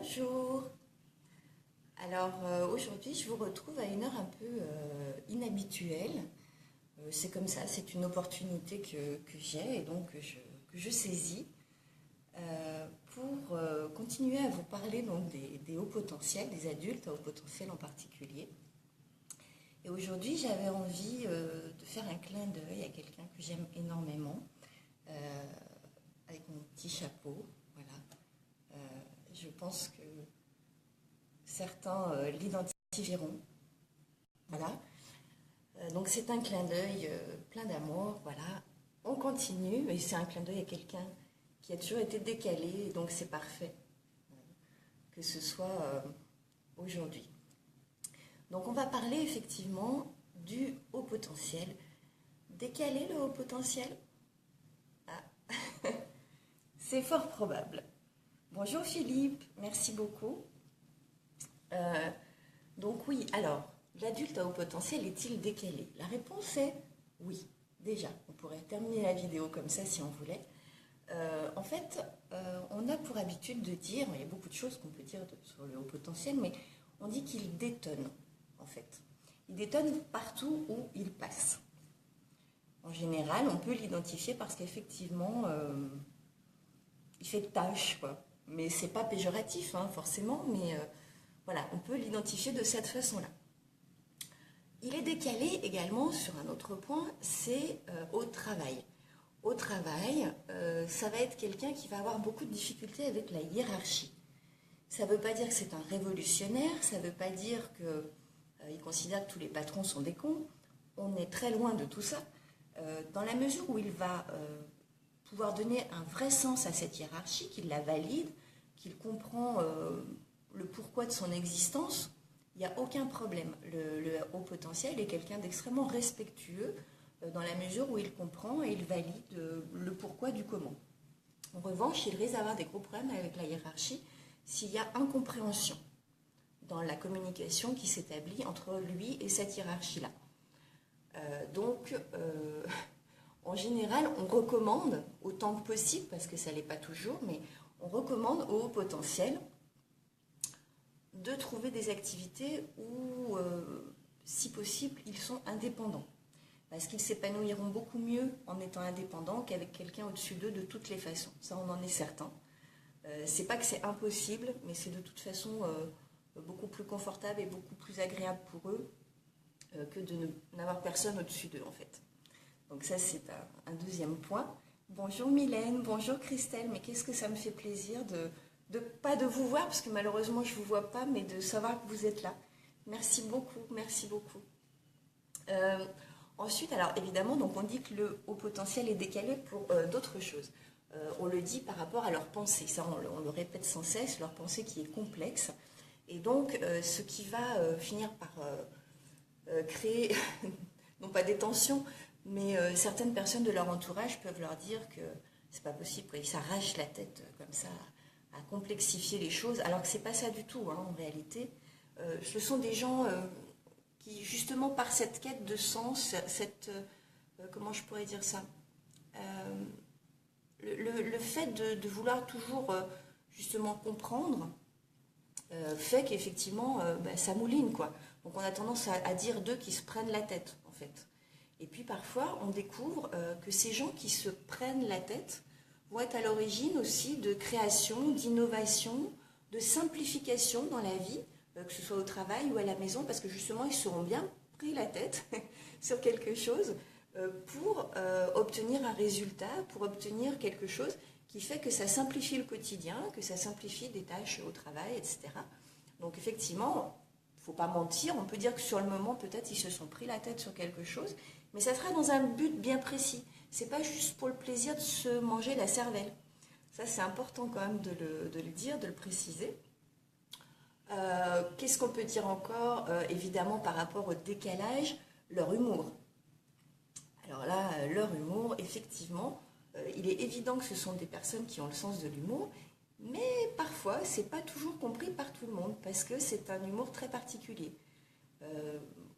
Bonjour. Alors aujourd'hui je vous retrouve à une heure un peu inhabituelle. C'est comme ça, c'est une opportunité que j'ai et donc que je saisis pour continuer à vous parler donc, des hauts potentiels, des adultes à haut potentiel en particulier. Et aujourd'hui j'avais envie de faire un clin d'œil à quelqu'un que j'aime énormément, avec mon petit chapeau. Voilà. Je pense que certains l'identifieront. Voilà. Donc c'est un clin d'œil plein d'amour. Voilà. On continue, et c'est un clin d'œil à quelqu'un qui a toujours été décalé, donc c'est parfait que ce soit aujourd'hui. Donc on va parler effectivement du haut potentiel. Décaler le haut potentiel? Ah. C'est fort probable. Bonjour Philippe, merci beaucoup. Donc oui, alors, l'adulte à haut potentiel est-il décalé? La réponse est oui. Déjà, on pourrait terminer la vidéo comme ça si on voulait. En fait, on a pour habitude de dire, il y a beaucoup de choses qu'on peut dire sur le haut potentiel, mais on dit qu'il détonne, en fait. Il détonne partout où il passe. En général, on peut l'identifier parce qu'effectivement, il fait tâche, quoi. Mais c'est pas péjoratif, hein, forcément, mais voilà, on peut l'identifier de cette façon-là. Il est décalé également sur un autre point, c'est au travail. Au travail, ça va être quelqu'un qui va avoir beaucoup de difficultés avec la hiérarchie. Ça ne veut pas dire que c'est un révolutionnaire, ça ne veut pas dire qu'il considère que tous les patrons sont des cons. On est très loin de tout ça. Dans la mesure où il va pouvoir donner un vrai sens à cette hiérarchie, qu'il la valide, qu'il comprend le pourquoi de son existence, il n'y a aucun problème. Le haut potentiel est quelqu'un d'extrêmement respectueux dans la mesure où il comprend et il valide le pourquoi du comment. En revanche, il risque d'avoir des gros problèmes avec la hiérarchie s'il y a incompréhension dans la communication qui s'établit entre lui et cette hiérarchie-là. En général, on recommande, autant que possible, parce que ça ne l'est pas toujours, mais on recommande au haut potentiel de trouver des activités où, si possible, ils sont indépendants. Parce qu'ils s'épanouiront beaucoup mieux en étant indépendants qu'avec quelqu'un au-dessus d'eux de toutes les façons. Ça, on en est certain. C'est pas que c'est impossible, mais c'est de toute façon beaucoup plus confortable et beaucoup plus agréable pour eux que de n'avoir personne au-dessus d'eux, en fait. Donc ça, c'est un deuxième point. Bonjour Mylène, bonjour Christelle, mais qu'est-ce que ça me fait plaisir pas de vous voir, parce que malheureusement je ne vous vois pas, mais de savoir que vous êtes là. Merci beaucoup, merci beaucoup. Ensuite, alors évidemment, donc on dit que le haut potentiel est décalé pour d'autres choses. On le dit par rapport à leur pensée, ça on le répète sans cesse, leur pensée qui est complexe. Et donc, ce qui va finir par créer, non pas des tensions, mais certaines personnes de leur entourage peuvent leur dire que c'est pas possible, ils s'arrachent la tête comme ça, à complexifier les choses, alors que c'est pas ça du tout, hein, en réalité. Ce sont des gens qui, justement, par cette quête de sens, comment je pourrais dire ça, le fait de vouloir toujours, justement, comprendre, fait qu'effectivement, ça mouline, quoi. Donc on a tendance à dire d'eux qui se prennent la tête, en fait. Et puis parfois, on découvre que ces gens qui se prennent la tête vont être à l'origine aussi de création, d'innovation, de simplification dans la vie, que ce soit au travail ou à la maison, parce que justement, ils seront bien pris la tête sur quelque chose pour obtenir un résultat, pour obtenir quelque chose qui fait que ça simplifie le quotidien, que ça simplifie des tâches au travail, etc. Donc effectivement, il ne faut pas mentir, on peut dire que sur le moment, peut-être ils se sont pris la tête sur quelque chose, mais ça sera dans un but bien précis. C'est pas juste pour le plaisir de se manger la cervelle. Ça, c'est important quand même de le dire, de le préciser. Qu'est-ce qu'on peut dire encore? Évidemment, par rapport au décalage, leur humour. Alors là, leur humour, effectivement, il est évident que ce sont des personnes qui ont le sens de l'humour, mais parfois, c'est pas toujours compris par tout le monde, parce que c'est un humour très particulier.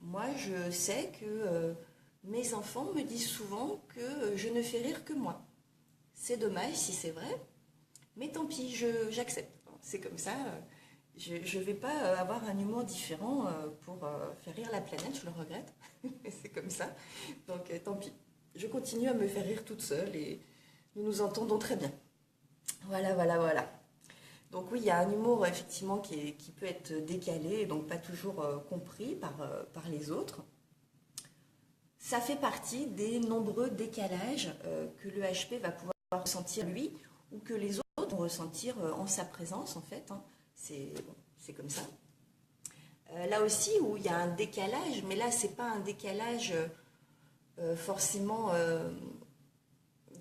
Moi, je sais que mes enfants me disent souvent que je ne fais rire que moi. C'est dommage si c'est vrai, mais tant pis, j'accepte. C'est comme ça. Je ne vais pas avoir un humour différent pour faire rire la planète, je le regrette. C'est comme ça. Donc tant pis. Je continue à me faire rire toute seule et nous nous entendons très bien. Voilà, voilà, voilà. Donc oui, il y a un humour effectivement qui peut être décalé et donc pas toujours compris par les autres. Ça fait partie des nombreux décalages que le HP va pouvoir ressentir lui ou que les autres vont ressentir en sa présence en fait. Hein. C'est comme ça. Là aussi où il y a un décalage, mais là c'est pas un décalage forcément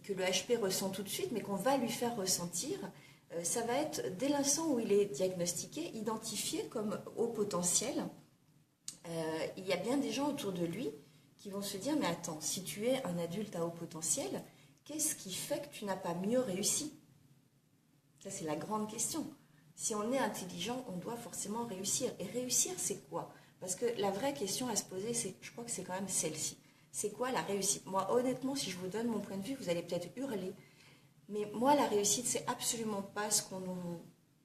que le HP ressent tout de suite, mais qu'on va lui faire ressentir, ça va être dès l'instant où il est diagnostiqué, identifié comme haut potentiel. Il y a bien des gens autour de lui qui vont se dire, mais attends, si tu es un adulte à haut potentiel, qu'est-ce qui fait que tu n'as pas mieux réussi? Ça, c'est la grande question. Si on est intelligent, on doit forcément réussir. Et réussir, c'est quoi? Parce que la vraie question à se poser, je crois que c'est quand même celle-ci. C'est quoi la réussite? Moi, honnêtement, si je vous donne mon point de vue, vous allez peut-être hurler. Mais moi, la réussite, c'est absolument pas ce qu'on nous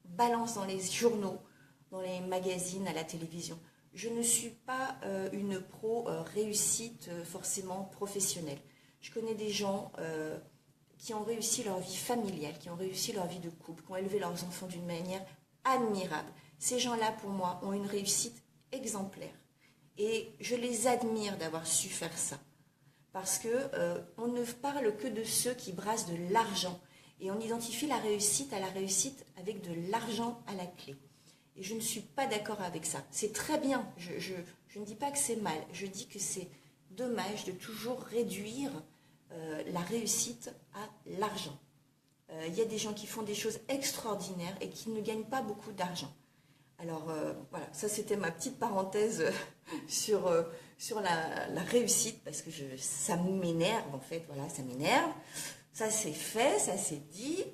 balance dans les journaux, dans les magazines, à la télévision. Je ne suis pas une pro réussite forcément professionnelle. Je connais des gens qui ont réussi leur vie familiale, qui ont réussi leur vie de couple, qui ont élevé leurs enfants d'une manière admirable. Ces gens-là, pour moi, ont une réussite exemplaire. Et je les admire d'avoir su faire ça. Parce que on ne parle que de ceux qui brassent de l'argent. Et on identifie la réussite à la réussite avec de l'argent à la clé. Et je ne suis pas d'accord avec ça. C'est très bien, je ne dis pas que c'est mal, je dis que c'est dommage de toujours réduire la réussite à l'argent. Il y a des gens qui font des choses extraordinaires et qui ne gagnent pas beaucoup d'argent. Alors voilà, ça c'était ma petite parenthèse sur la réussite, parce que ça m'énerve en fait, voilà, ça m'énerve. Ça c'est fait, ça c'est dit.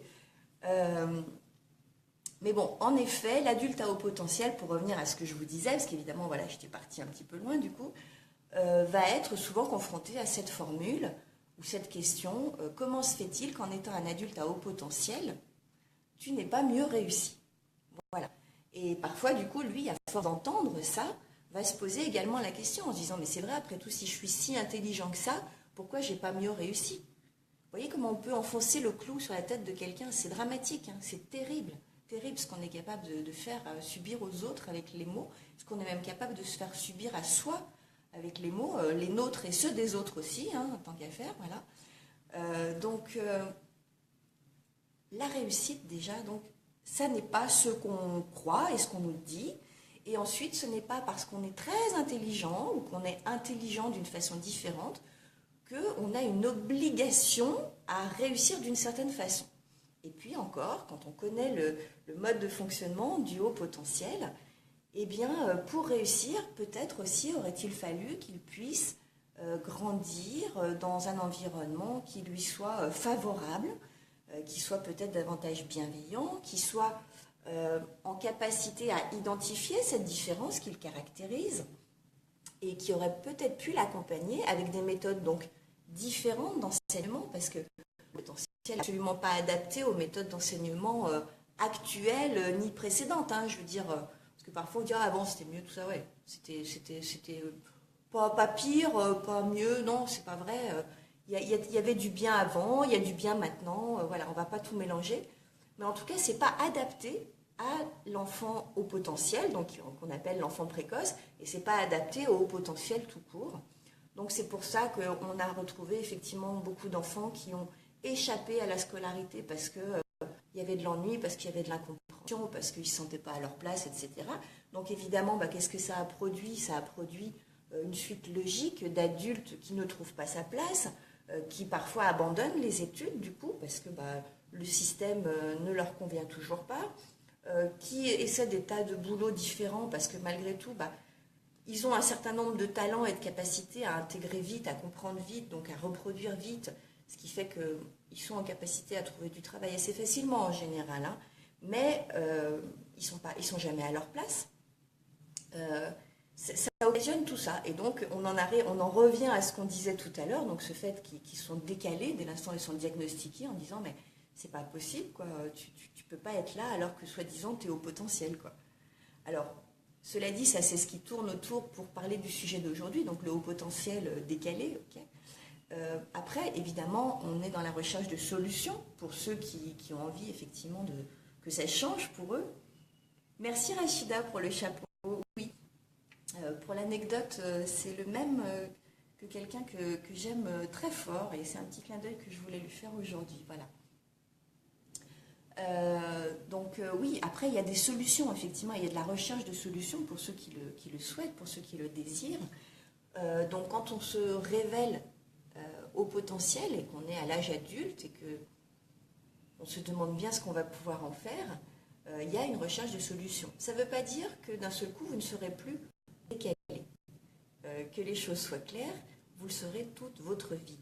Mais bon, en effet, l'adulte à haut potentiel, pour revenir à ce que je vous disais, parce qu'évidemment, voilà, j'étais partie un petit peu loin du coup, va être souvent confronté à cette formule ou cette question, comment se fait-il qu'en étant un adulte à haut potentiel, tu n'es pas mieux réussi? Voilà. Et parfois, du coup, lui, à force d'entendre ça, va se poser également la question en se disant, mais c'est vrai, après tout, si je suis si intelligent que ça, pourquoi j'ai pas mieux réussi? Vous voyez comment on peut enfoncer le clou sur la tête de quelqu'un? C'est dramatique, hein, c'est terrible. Terrible ce qu'on est capable de faire subir aux autres avec les mots, ce qu'on est même capable de se faire subir à soi avec les mots, les nôtres et ceux des autres aussi, hein, tant qu'à faire, voilà. Donc, la réussite déjà, donc, ça n'est pas ce qu'on croit et ce qu'on nous dit. Et ensuite, ce n'est pas parce qu'on est très intelligent ou qu'on est intelligent d'une façon différente qu'on a une obligation à réussir d'une certaine façon. Et puis encore, quand on connaît le mode de fonctionnement du haut potentiel, eh bien, pour réussir, peut-être aussi aurait-il fallu qu'il puisse grandir dans un environnement qui lui soit favorable, qui soit peut-être davantage bienveillant, qui soit en capacité à identifier cette différence qui le caractérise et qui aurait peut-être pu l'accompagner avec des méthodes donc différentes d'enseignement, parce que le potentiel n'est absolument pas adapté aux méthodes d'enseignement actuelles ni précédentes. Hein, je veux dire, parce que parfois on dit, ah, avant c'était mieux, tout ça, ouais, c'était pas pire, pas mieux, non, c'est pas vrai. Il y avait du bien avant, il y a du bien maintenant, voilà, on va pas tout mélanger. Mais en tout cas, c'est pas adapté à l'enfant au potentiel, donc qu'on appelle l'enfant précoce, et c'est pas adapté au haut potentiel tout court. Donc c'est pour ça qu'on a retrouvé effectivement beaucoup d'enfants qui ont échappé à la scolarité parce que il y avait de l'ennui, parce qu'il y avait de l'incompréhension, parce qu'ils ne se sentaient pas à leur place, etc. Donc évidemment, qu'est-ce que ça a produit? Ça a produit une suite logique d'adultes qui ne trouvent pas sa place, qui parfois abandonnent les études du coup, parce que le système ne leur convient toujours pas, qui essaient des tas de boulots différents, parce que malgré tout, ils ont un certain nombre de talents et de capacités à intégrer vite, à comprendre vite, donc à reproduire vite, ce qui fait qu'ils sont en capacité à trouver du travail assez facilement en général, hein, mais ils sont jamais à leur place. Ça occasionne tout ça, et donc on en revient à ce qu'on disait tout à l'heure, donc ce fait qu'ils sont décalés dès l'instant où ils sont diagnostiqués en disant mais c'est pas possible, quoi, tu peux pas être là alors que soi-disant tu es au potentiel, quoi. Alors, cela dit, ça c'est ce qui tourne autour pour parler du sujet d'aujourd'hui, donc le haut potentiel décalé. Okay. Après, évidemment, on est dans la recherche de solutions pour ceux qui ont envie effectivement que ça change pour eux. Merci Rachida pour le chapeau. Oui, pour l'anecdote, c'est le même que quelqu'un que j'aime très fort et c'est un petit clin d'œil que je voulais lui faire aujourd'hui. Voilà. Oui, après il y a des solutions, effectivement, il y a de la recherche de solutions pour ceux qui le souhaitent, pour ceux qui le désirent. Donc quand on se révèle au potentiel et qu'on est à l'âge adulte et qu'on se demande bien ce qu'on va pouvoir en faire, il y a une recherche de solutions. Ça ne veut pas dire que d'un seul coup vous ne serez plus décalé. Que les choses soient claires, vous le serez toute votre vie.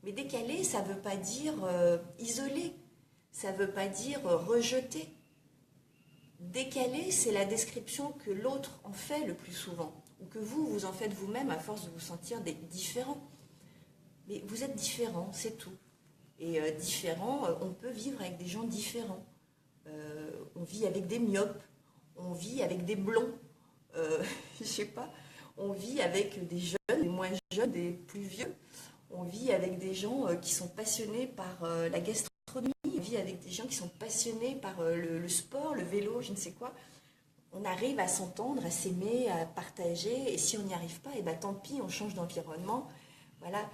Mais décalé, ça ne veut pas dire isolé. Ça ne veut pas dire rejeter. Décalé, c'est la description que l'autre en fait le plus souvent, ou que vous en faites vous-même à force de vous sentir différent. Mais vous êtes différent, c'est tout. Et différent, on peut vivre avec des gens différents. On vit avec des myopes, on vit avec des blonds, je sais pas, on vit avec des jeunes, des moins jeunes, des plus vieux. On vit avec des gens qui sont passionnés par la gastronomie, on vit avec des gens qui sont passionnés par le sport, le vélo, je ne sais quoi. On arrive à s'entendre, à s'aimer, à partager, et si on n'y arrive pas, et ben tant pis, on change d'environnement. Voilà,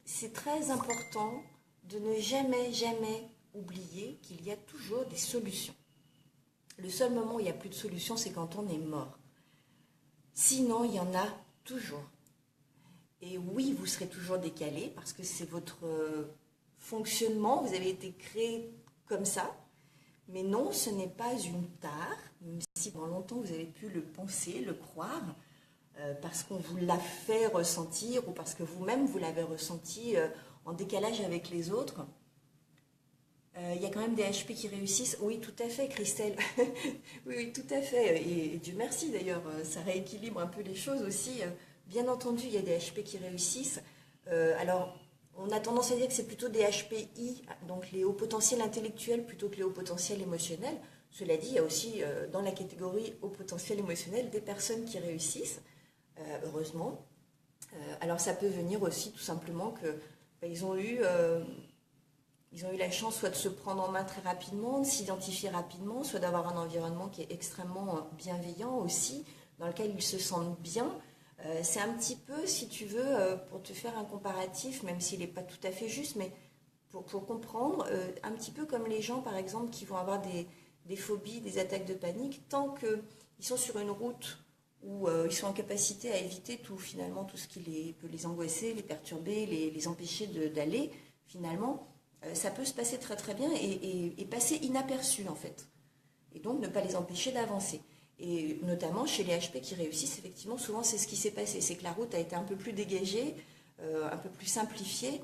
c'est très important de ne jamais, jamais oublier qu'il y a toujours des solutions. Le seul moment où il n'y a plus de solution, c'est quand on est mort. Sinon, il y en a toujours. Et oui, vous serez toujours décalé parce que c'est votre fonctionnement, vous avez été créé comme ça. Mais non, ce n'est pas une tare, même si pendant longtemps vous avez pu le penser, le croire, parce qu'on vous l'a fait ressentir ou parce que vous-même vous l'avez ressenti en décalage avec les autres. Il y a quand même des HP qui réussissent. Oui, tout à fait, Christelle. oui, tout à fait. Et Dieu merci d'ailleurs, ça rééquilibre un peu les choses aussi. Bien entendu, il y a des HP qui réussissent. Alors, on a tendance à dire que c'est plutôt des HPI, donc les hauts potentiels intellectuels plutôt que les hauts potentiels émotionnels. Cela dit, il y a aussi dans la catégorie haut potentiel émotionnel des personnes qui réussissent, heureusement. Alors, ça peut venir aussi tout simplement qu'ils ont eu la chance soit de se prendre en main très rapidement, de s'identifier rapidement, soit d'avoir un environnement qui est extrêmement bienveillant aussi, dans lequel ils se sentent bien. C'est un petit peu, si tu veux, pour te faire un comparatif, même s'il n'est pas tout à fait juste, mais pour comprendre, un petit peu comme les gens, par exemple, qui vont avoir des phobies, des attaques de panique, tant qu'ils sont sur une route où ils sont en capacité à éviter finalement tout ce qui peut les angoisser, les perturber, les empêcher d'aller, finalement, ça peut se passer très très bien et passer inaperçu en fait. Et donc ne pas les empêcher d'avancer. Et notamment chez les HP qui réussissent, effectivement, souvent c'est ce qui s'est passé. C'est que la route a été un peu plus dégagée, un peu plus simplifiée.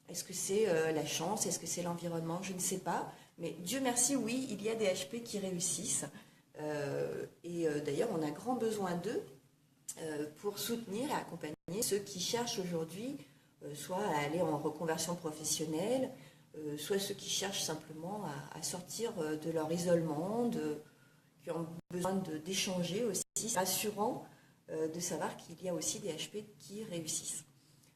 Est-ce que c'est la chance? Est-ce que c'est l'environnement? Je ne sais pas. Mais Dieu merci, oui, il y a des HP qui réussissent. D'ailleurs, on a grand besoin d'eux pour soutenir et accompagner ceux qui cherchent aujourd'hui soit à aller en reconversion professionnelle, soit ceux qui cherchent simplement à sortir de leur isolement, qui ont besoin d'échanger aussi. C'est rassurant de savoir qu'il y a aussi des HP qui réussissent.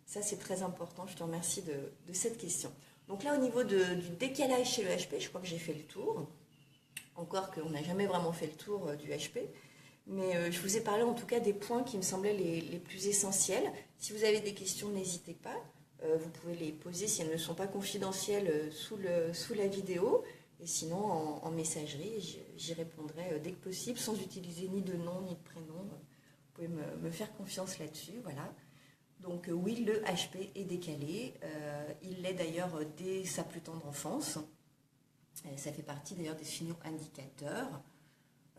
Ça, c'est très important. Je te remercie de cette question. Donc là, au niveau du décalage chez le HP, je crois que j'ai fait le tour. Encore qu'on n'a jamais vraiment fait le tour du HP. Mais je vous ai parlé en tout cas des points qui me semblaient les plus essentiels. Si vous avez des questions, n'hésitez pas. Vous pouvez les poser si elles ne sont pas confidentielles sous la vidéo. Et sinon, en messagerie, j'y répondrai dès que possible, sans utiliser ni de nom ni de prénom. Vous pouvez me faire confiance là-dessus. Voilà. Donc oui, le HP est décalé. Il l'est d'ailleurs dès sa plus tendre enfance. Ça fait partie d'ailleurs des signaux indicateurs.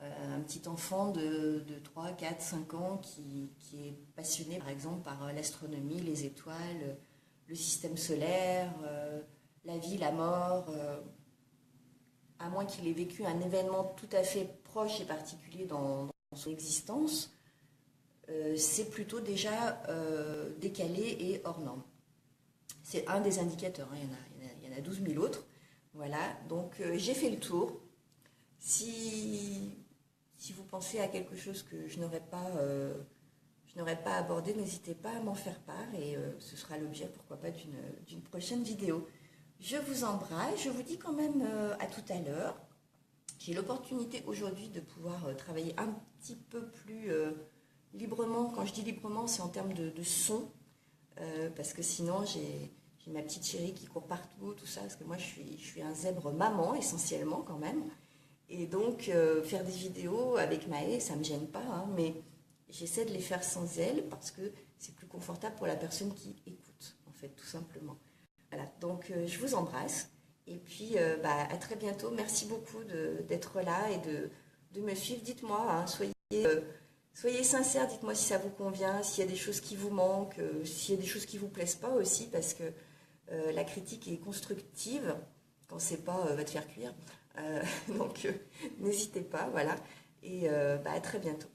Un petit enfant de 3, 4, 5 ans qui est passionné par exemple par l'astronomie, les étoiles, le système solaire, la vie, la mort, à moins qu'il ait vécu un événement tout à fait proche et particulier dans son existence, c'est plutôt déjà décalé et hors norme. C'est un des indicateurs, hein. Il y en a 12 000 autres. Voilà, donc j'ai fait le tour. Si vous pensez à quelque chose que je n'aurais pas abordé, n'hésitez pas à m'en faire part et ce sera l'objet, pourquoi pas, d'une prochaine vidéo. Je vous embrasse, je vous dis quand même à tout à l'heure. J'ai l'opportunité aujourd'hui de pouvoir travailler un petit peu plus librement. Quand je dis librement, c'est en termes de son, parce que sinon j'ai ma petite chérie qui court partout, tout ça, parce que moi je suis un zèbre maman essentiellement quand même. Et donc faire des vidéos avec Maë, ça ne me gêne pas, hein, mais j'essaie de les faire sans elle parce que c'est plus confortable pour la personne qui écoute, en fait, tout simplement. Voilà, donc je vous embrasse. Et puis, à très bientôt. Merci beaucoup d'être là et de me suivre. Dites-moi, hein, soyez sincères, dites-moi si ça vous convient, s'il y a des choses qui vous manquent, s'il y a des choses qui ne vous plaisent pas aussi, parce que la critique est constructive quand c'est pas va te faire cuire. Donc, n'hésitez pas, voilà. Et à très bientôt.